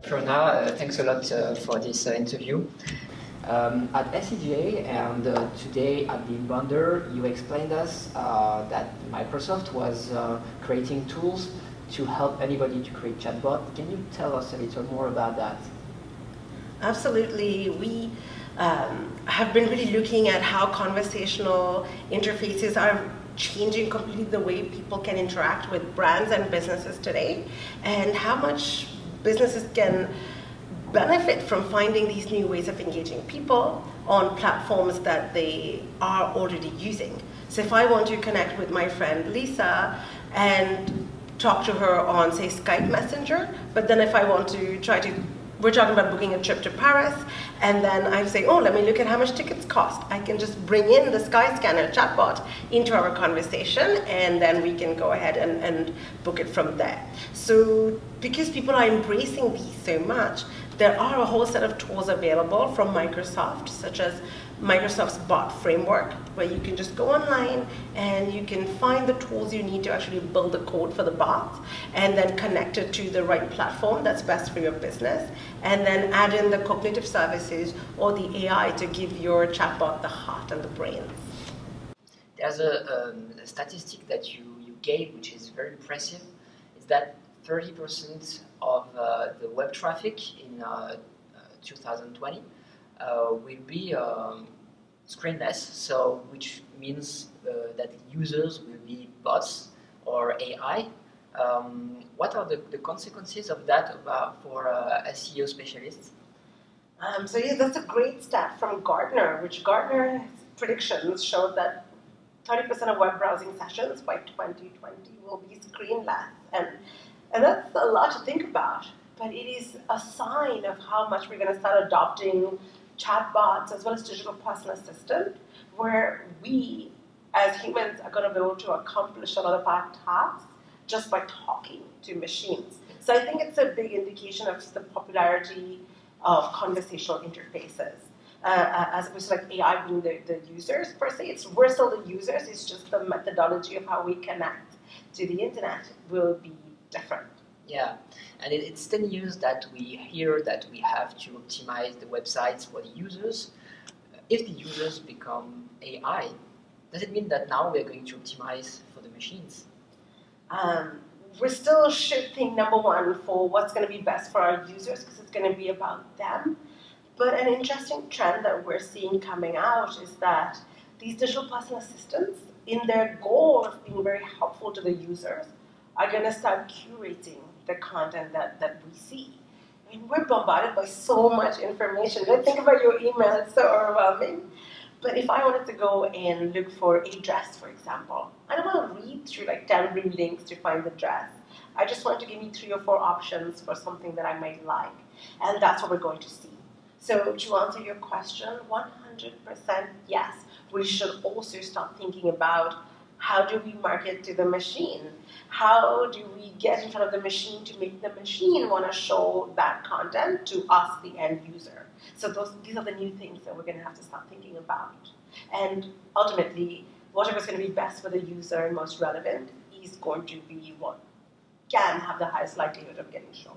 Purna, thanks a lot for this interview. At SEGA and today at the Inbounder, you explained us that Microsoft was creating tools to help anybody to create chatbot. Can you tell us a little more about that? Absolutely. We have been really looking at how conversational interfaces are changing completely the way people can interact with brands and businesses today, and how much businesses can benefit from finding these new ways of engaging people on platforms that they are already using. So if I want to connect with my friend Lisa and talk to her on, say, Skype Messenger, but then if I want to we're talking about booking a trip to Paris, and then I say, oh, let me look at how much tickets cost. I can just bring in the Skyscanner chatbot into our conversation, and then we can go ahead and book it from there. So because people are embracing these so much, there are a whole set of tools available from Microsoft, such as Microsoft's bot framework, where you can just go online and you can find the tools you need to actually build the code for the bot, and then connect it to the right platform that's best for your business, and then add in the cognitive services or the AI to give your chatbot the heart and the brains. There's a statistic that you gave, which is very impressive, is that 30% of the web traffic in 2020 will be screenless, so which means that users will be bots or AI. What are the consequences of that for SEO specialists? So yeah, that's a great stat from Gartner, which Gartner's predictions showed that 30% of web browsing sessions by 2020 will be screenless. And that's a lot to think about, but it is a sign of how much we're going to start adopting chatbots as well as digital personal assistant, where we as humans are going to be able to accomplish a lot of our tasks just by talking to machines. So I think it's a big indication of the popularity of conversational interfaces. As opposed to like AI being the users per se, we're still the users, it's just the methodology of how we connect to the internet will be different. Yeah, and it's 10 years that we hear that we have to optimize the websites for the users. If the users become AI, does it mean that now we're going to optimize for the machines? We're still shifting, number one, for what's going to be best for our users, because it's going to be about them. But an interesting trend that we're seeing coming out is that these digital personal assistants, in their goal of being very helpful to the users, are going to start curating the content that we see. I mean, we're bombarded by so much information. Let's think about your email, it's so overwhelming. But if I wanted to go and look for a dress, for example, I don't want to read through like 10 links to find the dress. I just want to give me 3 or 4 options for something that I might like. And that's what we're going to see. So to answer your question, 100% yes. We should also start thinking about how do we market to the machine? How do we get in front of the machine to make the machine want to show that content to us, the end user? So these are the new things that we're going to have to start thinking about. And ultimately, whatever's going to be best for the user and most relevant is going to be what can have the highest likelihood of getting shown.